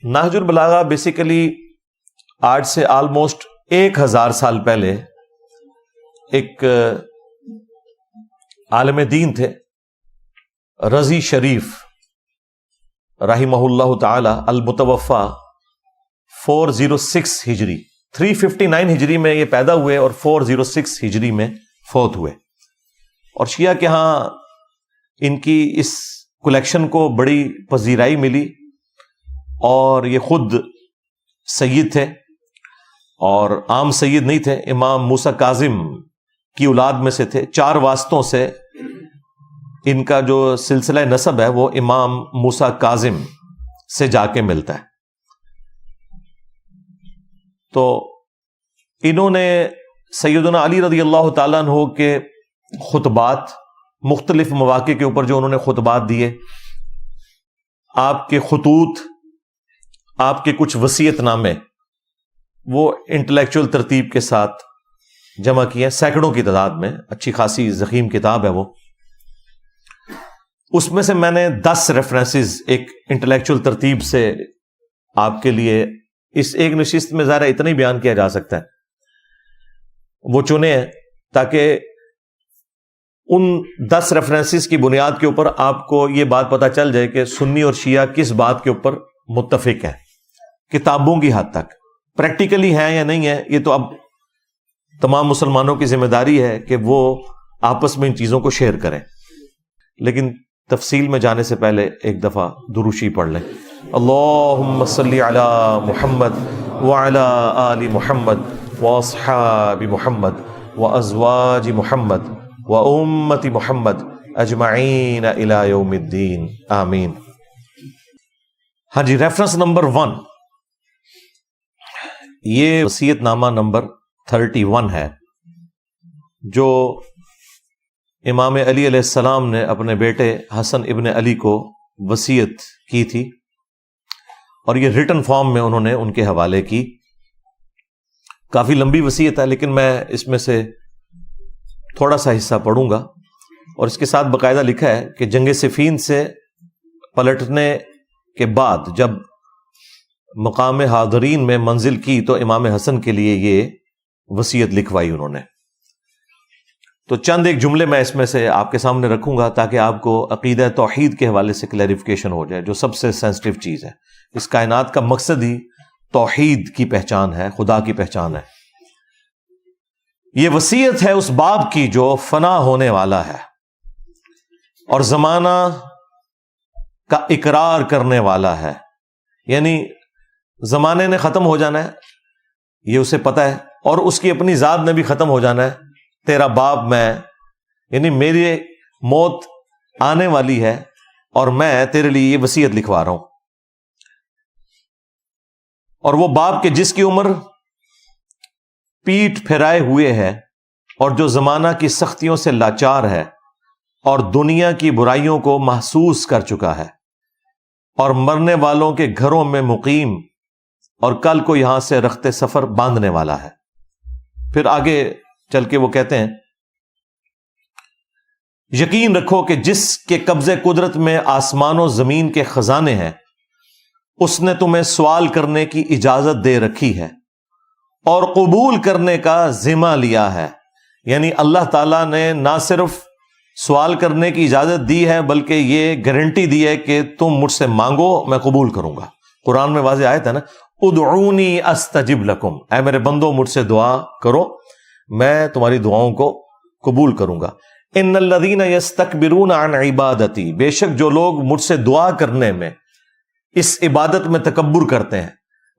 نہج البلاغہ basically آج سے almost 1000 سال پہلے ایک عالم دین تھے رضی شریف رحمہ اللہ تعالی، المتوفا 406 ہجری، 359 ہجری میں یہ پیدا ہوئے اور 406 ہجری میں فوت ہوئے. اور شیعہ کے ہاں ان کی اس کلیکشن کو بڑی پذیرائی ملی، اور یہ خود سید تھے اور عام سید نہیں تھے، امام موسیٰ کاظم کی اولاد میں سے تھے. 4 واسطوں سے ان کا جو سلسلہ نسب ہے وہ امام موسیٰ کاظم سے جا کے ملتا ہے. تو انہوں نے سیدنا علی رضی اللہ تعالیٰ عنہ کے خطبات، مختلف مواقع کے اوپر جو انہوں نے خطبات دیے، آپ کے خطوط، آپ کے کچھ وصیت نامے، وہ انٹلیکچوئل ترتیب کے ساتھ جمع کیے، سینکڑوں کی تعداد میں، اچھی خاصی ضخیم کتاب ہے وہ. اس میں سے میں نے 10 ریفرنسز ایک انٹلیکچوئل ترتیب سے آپ کے لیے اس ایک نشست میں ظاہر اتنا ہی بیان کیا جا سکتا ہے، وہ چنے ہیں تاکہ ان 10 ریفرنسز کی بنیاد کے اوپر آپ کو یہ بات پتہ چل جائے کہ سنی اور شیعہ کس بات کے اوپر متفق ہیں کتابوں کی حد تک. پریکٹیکلی ہیں یا نہیں ہے یہ تو اب تمام مسلمانوں کی ذمہ داری ہے کہ وہ آپس میں ان چیزوں کو شیئر کریں. لیکن تفصیل میں جانے سے پہلے ایک دفعہ دروشی پڑھ لیں. اللہم صلی علی محمد وعلی آل محمد واصحاب محمد وازواج محمد وامت محمد اجمعین الی یوم الدین آمین. ہاں جی، ریفرنس نمبر 1 یہ وصیت نامہ نمبر 31 ہے جو امام علی علیہ السلام نے اپنے بیٹے حسن ابن علی کو وصیت کی تھی، اور یہ ریٹن فارم میں انہوں نے ان کے حوالے کی. کافی لمبی وصیت ہے لیکن میں اس میں سے تھوڑا سا حصہ پڑھوں گا. اور اس کے ساتھ باقاعدہ لکھا ہے کہ جنگ صفین سے پلٹنے کے بعد جب مقام حاضرین میں منزل کی تو امام حسن کے لیے یہ وصیت لکھوائی انہوں نے. تو چند ایک جملے میں اس میں سے آپ کے سامنے رکھوں گا تاکہ آپ کو عقیدہ توحید کے حوالے سے کلیریفیکیشن ہو جائے، جو سب سے سینسٹیو چیز ہے. اس کائنات کا مقصد ہی توحید کی پہچان ہے، خدا کی پہچان ہے. یہ وصیت ہے اس باب کی جو فنا ہونے والا ہے اور زمانہ کا اقرار کرنے والا ہے. یعنی زمانے نے ختم ہو جانا ہے، یہ اسے پتہ ہے، اور اس کی اپنی ذات نے بھی ختم ہو جانا ہے. تیرا باپ میں، یعنی میری موت آنے والی ہے اور میں تیرے لیے یہ وصیت لکھوا رہا ہوں. اور وہ باپ کے جس کی عمر پیٹھ پھیرائے ہوئے ہے اور جو زمانہ کی سختیوں سے لاچار ہے اور دنیا کی برائیوں کو محسوس کر چکا ہے اور مرنے والوں کے گھروں میں مقیم اور کل کو یہاں سے رخت سفر باندھنے والا ہے. پھر آگے چل کے وہ کہتے ہیں، یقین رکھو کہ جس کے قبضے قدرت میں آسمان و زمین کے خزانے ہیں اس نے تمہیں سوال کرنے کی اجازت دے رکھی ہے اور قبول کرنے کا ذمہ لیا ہے. یعنی اللہ تعالیٰ نے نہ صرف سوال کرنے کی اجازت دی ہے بلکہ یہ گارنٹی دی ہے کہ تم مجھ سے مانگو میں قبول کروں گا. قرآن میں واضح آیت ہے نا، ادعونی استجب لکم، اے میرے بندو مجھ سے دعا کرو میں تمہاری دعاؤں کو قبول کروں گا. ان الذین یستکبرون عن عبادتی، بے شک جو لوگ مجھ سے دعا کرنے میں، اس عبادت میں تکبر کرتے ہیں،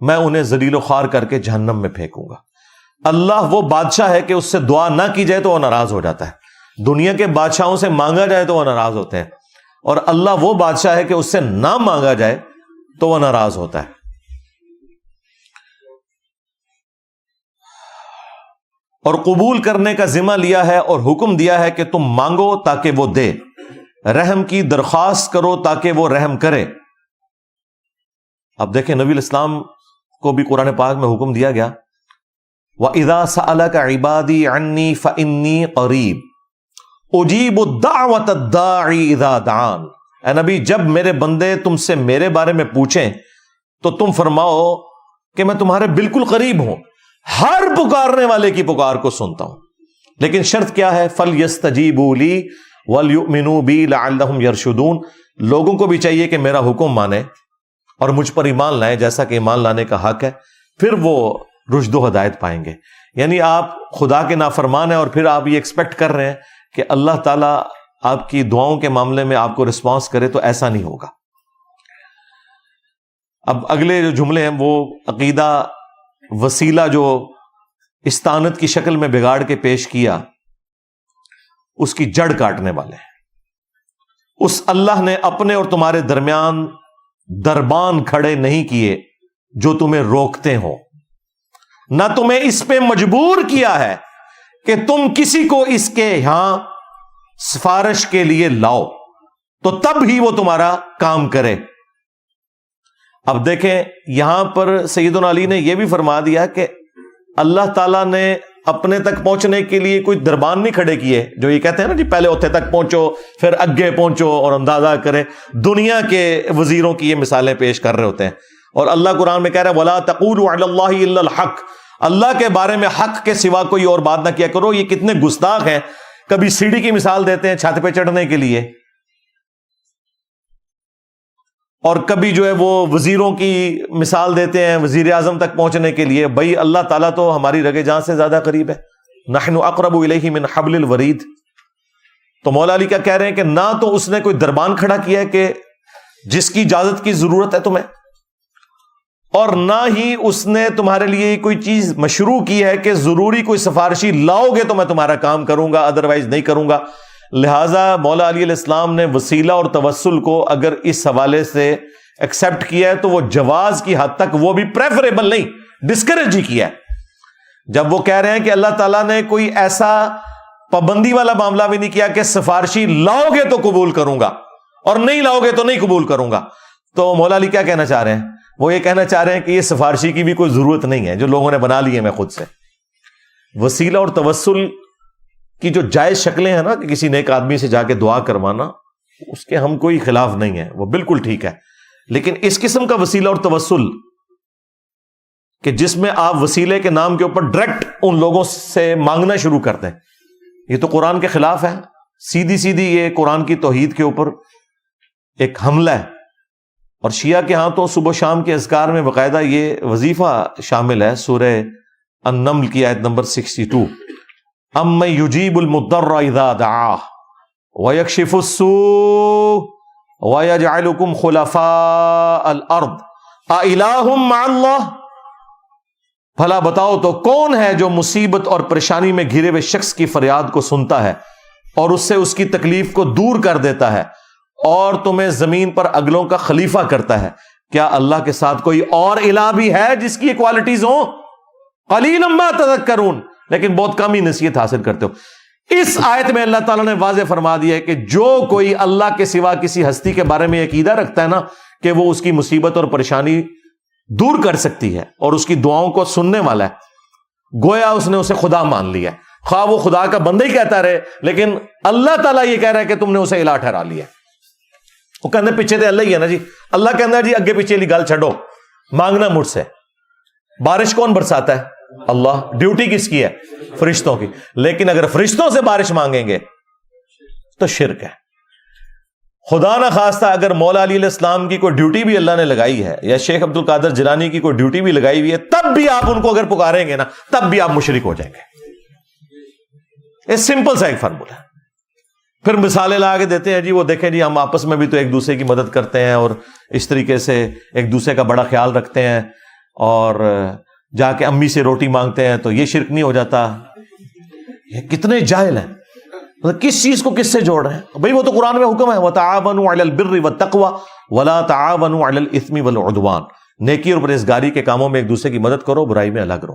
میں انہیں ذلیل و خوار کر کے جہنم میں پھینکوں گا. اللہ وہ بادشاہ ہے کہ اس سے دعا نہ کی جائے تو وہ ناراض ہو جاتا ہے. دنیا کے بادشاہوں سے مانگا جائے تو وہ ناراض ہوتے ہیں، اور اللہ وہ بادشاہ ہے کہ اس سے نہ مانگا جائے تو وہ ناراض ہوتا ہے. اور قبول کرنے کا ذمہ لیا ہے اور حکم دیا ہے کہ تم مانگو تاکہ وہ دے، رحم کی درخواست کرو تاکہ وہ رحم کرے. اب دیکھیں نبی الاسلام کو بھی قرآن پاک میں حکم دیا گیا، وَإِذَا سَأَلَكَ عِبَادِي عَنِّي فَإِنِّي قَرِيبٌ اجیب الدعوۃ الداعی اذا دعان. اے نبی جب میرے بندے تم سے میرے بارے میں پوچھیں تو تم فرماؤ کہ میں تمہارے بالکل قریب ہوں، ہر پکارنے والے کی پکار کو سنتا ہوں، لیکن شرط کیا ہے؟ فَلْيَسْتَجِيبُوا لِي وَلْيُؤْمِنُوا بِي لَعَلَّهُمْ يَرْشُدُونَ، لوگوں کو بھی چاہیے کہ میرا حکم مانے اور مجھ پر ایمان لائیں جیسا کہ ایمان لانے کا حق ہے، پھر وہ رشد و ہدایت پائیں گے۔ یعنی آپ خدا کے نافرمان ہیں اور پھر آپ یہ ایکسپیکٹ کر رہے ہیں کہ اللہ تعالیٰ آپ کی دعاؤں کے معاملے میں آپ کو رسپانس کرے، تو ایسا نہیں ہوگا۔ اب اگلے جو جملے ہیں وہ عقیدہ وسیلہ جو استعانت کی شکل میں بگاڑ کے پیش کیا، اس کی جڑ کاٹنے والے ہیں۔ اس اللہ نے اپنے اور تمہارے درمیان دربان کھڑے نہیں کیے جو تمہیں روکتے ہو، نہ تمہیں اس پہ مجبور کیا ہے کہ تم کسی کو اس کے یہاں سفارش کے لیے لاؤ تو تب ہی وہ تمہارا کام کرے۔ اب دیکھیں یہاں پر سیدنا علی نے یہ بھی فرما دیا کہ اللہ تعالیٰ نے اپنے تک پہنچنے کے لیے کوئی دربان نہیں کھڑے کیے، جو یہ کہتے ہیں نا جی پہلے اوتھے تک پہنچو پھر اگے پہنچو اور اندازہ کریں، دنیا کے وزیروں کی یہ مثالیں پیش کر رہے ہوتے ہیں۔ اور اللہ قرآن میں کہہ رہا ہے وَلَا تَقُولُوا عَلَى اللَّهِ إِلَّا الْحَقِّ، اللہ کے بارے میں حق کے سوا کوئی اور بات نہ کیا کرو۔ یہ کتنے گستاخ ہیں، کبھی سیڑھی کی مثال دیتے ہیں چھت پہ چڑھنے کے لیے، اور کبھی جو ہے وہ وزیروں کی مثال دیتے ہیں وزیر اعظم تک پہنچنے کے لیے۔ بھائی اللہ تعالیٰ تو ہماری رگے جان سے زیادہ قریب ہے، نحن اقرب الیہ من حبل الورید۔ تو مولا علی کیا کہہ رہے ہیں کہ نہ تو اس نے کوئی دربان کھڑا کیا ہے کہ جس کی اجازت کی ضرورت ہے تمہیں، اور نہ ہی اس نے تمہارے لیے کوئی چیز مشروع کی ہے کہ ضروری کوئی سفارشی لاؤ گے تو میں تمہارا کام کروں گا، ادروائز نہیں کروں گا۔ لہٰذا مولا علی علیہ السلام نے وسیلہ اور توسل کو اگر اس حوالے سے ایکسپٹ کیا ہے تو وہ جواز کی حد تک، وہ بھی پریفریبل نہیں، ڈسکریج ہی کیا ہے۔ جب وہ کہہ رہے ہیں کہ اللہ تعالیٰ نے کوئی ایسا پابندی والا معاملہ بھی نہیں کیا کہ سفارشی لاؤ گے تو قبول کروں گا اور نہیں لاؤ گے تو نہیں قبول کروں گا، تو مولا علی کیا کہنا چاہ رہے ہیں؟ وہ یہ کہنا چاہ رہے ہیں کہ یہ سفارشی کی بھی کوئی ضرورت نہیں ہے جو لوگوں نے بنا لی ہے میں خود سے۔ وسیلہ اور توسل کی جو جائز شکلیں ہیں نا کہ کسی نیک آدمی سے جا کے دعا کروانا، اس کے ہم کوئی خلاف نہیں ہے، وہ بالکل ٹھیک ہے، لیکن اس قسم کا وسیلہ اور توسل کہ جس میں آپ وسیلے کے نام کے اوپر ڈائریکٹ ان لوگوں سے مانگنا شروع کر دیں، یہ تو قرآن کے خلاف ہے، سیدھی سیدھی یہ قرآن کی توحید کے اوپر ایک حملہ ہے۔ اور شیعہ کے ہاں تو صبح و شام کے اذکار میں باقاعدہ یہ وظیفہ شامل ہے، سورہ النمل کی آیت نمبر 62، اَمَّن يُجِيبُ الْمُضْطَرَّ إِذَا دَعَاهُ وَيَكْشِفُ السُّوءَ وَيَجْعَلُكُمْ خُلَفَاءَ الْأَرْضِ أَإِلَٰهٌ مَّعَ اللَّهِ، بھلا بتاؤ تو کون ہے جو مصیبت اور پریشانی میں گھرے ہوئے شخص کی فریاد کو سنتا ہے اور اس سے اس کی تکلیف کو دور کر دیتا ہے اور تمہیں زمین پر اگلوں کا خلیفہ کرتا ہے؟ کیا اللہ کے ساتھ کوئی اور الہ بھی ہے جس کی یہ کوالٹیز ہوں؟ قلیلا ما تذکرون، لیکن بہت کم ہی نصیحت حاصل کرتے ہو۔ اس آیت میں اللہ تعالیٰ نے واضح فرما دیا ہے کہ جو کوئی اللہ کے سوا کسی ہستی کے بارے میں عقیدہ رکھتا ہے نا کہ وہ اس کی مصیبت اور پریشانی دور کر سکتی ہے اور اس کی دعاؤں کو سننے والا ہے، گویا اس نے اسے خدا مان لیا ہے، خواہ وہ خدا کا بندہ ہی کہتا رہے، لیکن اللہ تعالیٰ یہ کہہ رہا ہے کہ تم نے اسے الہ ٹھہرا لیا۔ وہ کہنے پیچھے تو اللہ ہی ہے نا جی، اللہ کہنا جی اگے پیچھے لی گل چھڈو، مانگنا مجھ سے۔ بارش کون برساتا ہے؟ اللہ۔ ڈیوٹی کس کی ہے؟ فرشتوں کی۔ لیکن اگر فرشتوں سے بارش مانگیں گے تو شرک ہے۔ خدا نہ خواستہ اگر مولا علی علیہ السلام کی کوئی ڈیوٹی بھی اللہ نے لگائی ہے یا شیخ عبد القادر جیلانی کی کوئی ڈیوٹی بھی لگائی ہوئی ہے، تب بھی آپ ان کو اگر پکاریں گے نا تب بھی آپ مشرک ہو جائیں گے۔ یہ سمپل سا ایک فارمولا ہے۔ پھر مثالیں لا کے دیتے ہیں جی وہ دیکھیں جی ہم آپس میں بھی تو ایک دوسرے کی مدد کرتے ہیں اور اس طریقے سے ایک دوسرے کا بڑا خیال رکھتے ہیں، اور جا کے امی سے روٹی مانگتے ہیں تو یہ شرک نہیں ہو جاتا۔ یہ کتنے جاہل ہیں، مطلب کس چیز کو کس سے جوڑ رہے ہیں؟ بھئی وہ تو قرآن میں حکم ہے وَتَعَاوَنُوا عَلَى الْبِرِّ وَالتَّقْوَى وَلَا تَعَاوَنُوا عَلَى الْإِثْمِ وَالْعُدْوَانِ، نیکی اور پرہیزگاری کے کاموں میں ایک دوسرے کی مدد کرو، برائی میں الگ رہو۔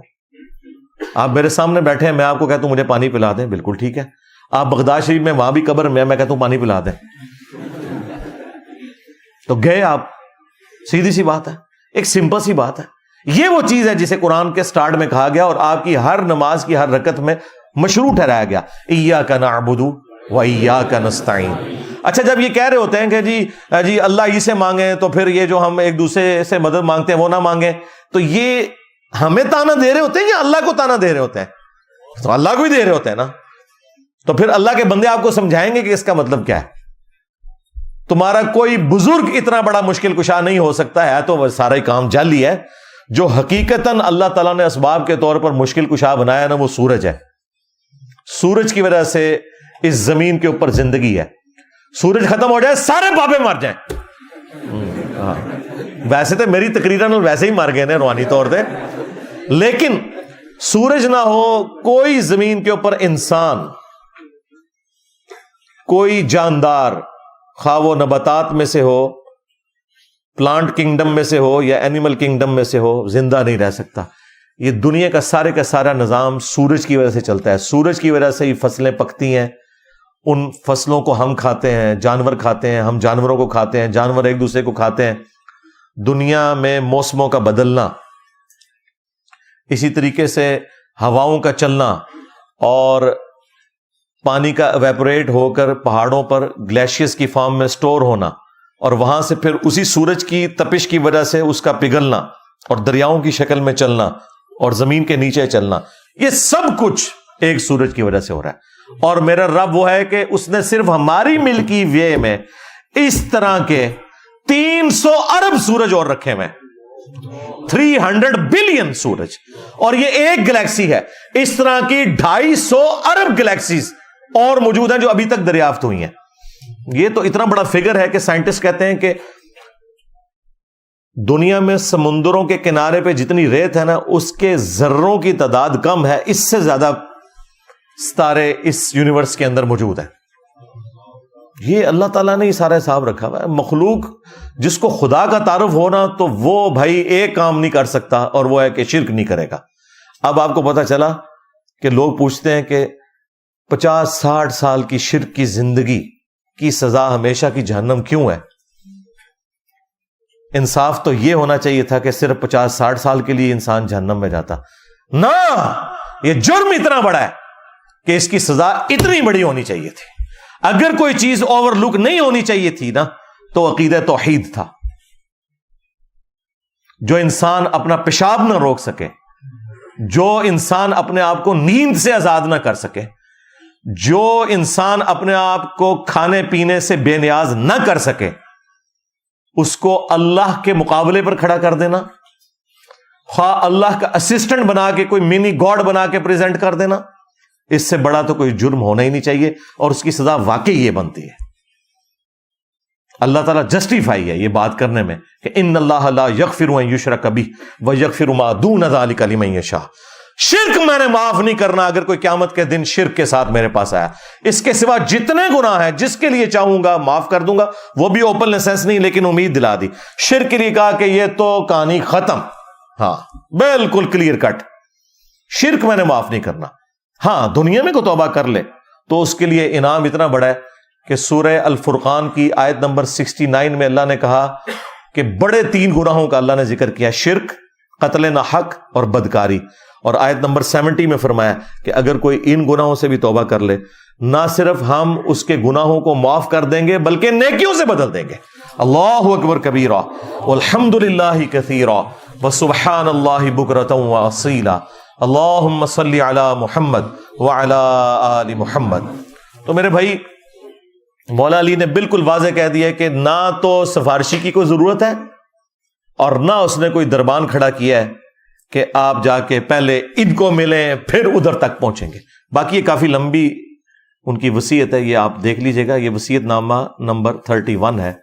آپ میرے سامنے بیٹھے ہیں، میں آپ کو کہتا ہوں مجھے پانی پلا دیں، بالکل ٹھیک ہے۔ آپ بغداد شریف میں وہاں بھی قبر میں کہتا ہوں پانی پلا دیں تو گئے آپ، سیدھی سی بات ہے، ایک سمپل سی بات ہے۔ یہ وہ چیز ہے جسے قرآن کے سٹارٹ میں کہا گیا اور آپ کی ہر نماز کی ہر رکعت میں مشروع ٹھہرایا گیا، ایاک نعبد و ایاک نستعین، اچھا جب یہ کہہ رہے ہوتے ہیں کہ جی اللہ ہی سے مانگیں تو پھر یہ جو ہم ایک دوسرے سے مدد مانگتے ہیں وہ نہ مانگیں، تو یہ ہمیں تانا دے رہے ہوتے ہیں یا اللہ کو تانا دے رہے ہوتے ہیں؟ تو اللہ کو ہی دے رہے ہوتے ہیں نا. تو پھر اللہ کے بندے آپ کو سمجھائیں گے کہ اس کا مطلب کیا ہے. تمہارا کوئی بزرگ اتنا بڑا مشکل کشا نہیں ہو سکتا ہے تو وہ سارا ہی کام جعلی ہے. جو حقیقتاً اللہ تعالیٰ نے اسباب کے طور پر مشکل کشا بنایا نا وہ سورج ہے. سورج کی وجہ سے اس زمین کے اوپر زندگی ہے. سورج ختم ہو جائے سارے بابے مر جائیں. ویسے تو میری تقریراً ویسے ہی مر گئے نا روحانی طور پہ، لیکن سورج نہ ہو، کوئی زمین کے اوپر انسان، کوئی جاندار، خواہ وہ نباتات میں سے ہو، پلانٹ کنگڈم میں سے ہو یا اینیمل کنگڈم میں سے ہو، زندہ نہیں رہ سکتا. یہ دنیا کا سارا نظام سورج کی وجہ سے چلتا ہے. سورج کی وجہ سے ہی فصلیں پکتی ہیں، ان فصلوں کو ہم کھاتے ہیں، جانور کھاتے ہیں، ہم جانوروں کو کھاتے ہیں، جانور ایک دوسرے کو کھاتے ہیں. دنیا میں موسموں کا بدلنا، اسی طریقے سے ہواؤں کا چلنا اور پانی کا ایویپوریٹ ہو کر پہاڑوں پر گلیشیئرز کی فارم میں سٹور ہونا، اور وہاں سے پھر اسی سورج کی تپش کی وجہ سے اس کا پگھلنا اور دریاؤں کی شکل میں چلنا اور زمین کے نیچے چلنا، یہ سب کچھ ایک سورج کی وجہ سے ہو رہا ہے. اور میرا رب وہ ہے کہ اس نے صرف ہماری ملکی وے میں اس طرح کے 300 ارب سورج اور رکھے ہوئے، 300 بلین سورج، اور یہ ایک گلیکسی ہے. اس طرح کی 250 ارب گلیکسیز اور موجود ہیں جو ابھی تک دریافت ہوئی ہیں. یہ تو اتنا بڑا فگر ہے کہ سائنٹسٹ کہتے ہیں کہ دنیا میں سمندروں کے کنارے پہ جتنی ریت ہے نا، اس کے ذروں کی تعداد کم ہے، اس سے زیادہ ستارے اس یونیورس کے اندر موجود ہیں. یہ اللہ تعالیٰ نے یہ سارا حساب رکھا ہوا ہے. مخلوق جس کو خدا کا تعارف ہونا تو وہ بھائی ایک کام نہیں کر سکتا، اور وہ ہے کہ شرک نہیں کرے گا. اب آپ کو پتا چلا کہ لوگ پوچھتے ہیں کہ 50-60 سال کی شرک کی زندگی کی سزا ہمیشہ کی جہنم کیوں ہے؟ انصاف تو یہ ہونا چاہیے تھا کہ صرف 50-60 سال کے لیے انسان جہنم میں جاتا. نہ، یہ جرم اتنا بڑا ہے کہ اس کی سزا اتنی بڑی ہونی چاہیے تھی. اگر کوئی چیز اوور لک نہیں ہونی چاہیے تھی نا تو عقیدہ توحید تھا. جو انسان اپنا پیشاب نہ روک سکے، جو انسان اپنے آپ کو نیند سے آزاد نہ کر سکے، جو انسان اپنے آپ کو کھانے پینے سے بے نیاز نہ کر سکے، اس کو اللہ کے مقابلے پر کھڑا کر دینا، خواہ اللہ کا اسسٹنٹ بنا کے کوئی منی گاڈ بنا کے پریزنٹ کر دینا، اس سے بڑا تو کوئی جرم ہونا ہی نہیں چاہیے. اور اس کی سزا واقعی یہ بنتی ہے. اللہ تعالیٰ جسٹیفائی ہے یہ بات کرنے میں کہ ان اللہ لا یغفر ان یشرک بہ ویغفر ما دون ذلک لمن یشاء. شرک میں نے معاف نہیں کرنا اگر کوئی قیامت کے دن شرک کے ساتھ میرے پاس آیا. اس کے سوا جتنے گناہ ہیں جس کے لیے چاہوں گا معاف کر دوں گا. وہ بھی اوپن لائسنس نہیں، لیکن امید دلا دی. شرک کے لیے کہا کہ یہ تو کہانی ختم، ہاں بالکل کلیئر کٹ، شرک میں نے معاف نہیں کرنا. ہاں دنیا میں کو توبہ کر لے تو اس کے لیے انعام اتنا بڑا ہے کہ سورہ الفرقان کی آیت نمبر 69 میں اللہ نے کہا کہ بڑے 3 گناہوں کا اللہ نے ذکر کیا، شرک، قتل نہ حق اور بدکاری. اور آیت نمبر 70 میں فرمایا کہ اگر کوئی ان گناہوں سے بھی توبہ کر لے، نہ صرف ہم اس کے گناہوں کو معاف کر دیں گے بلکہ نیکیوں سے بدل دیں گے. اللہ اکبر کبیرہ والحمد للہ کثیرہ وسبحان اللہ بکرۃ واصیلا. اللہم صلی علی محمد وعلی آل محمد. تو میرے بھائی، مولا علی نے بالکل واضح کہہ دیا کہ نہ تو سفارشی کی کوئی ضرورت ہے اور نہ اس نے کوئی دربان کھڑا کیا ہے کہ آپ جا کے پہلے ان کو ملیں پھر ادھر تک پہنچیں گے. باقی یہ کافی لمبی ان کی وصیت ہے، یہ آپ دیکھ لیجئے گا. یہ وصیت نامہ نمبر 31 ہے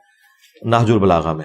نہج البلاغہ میں.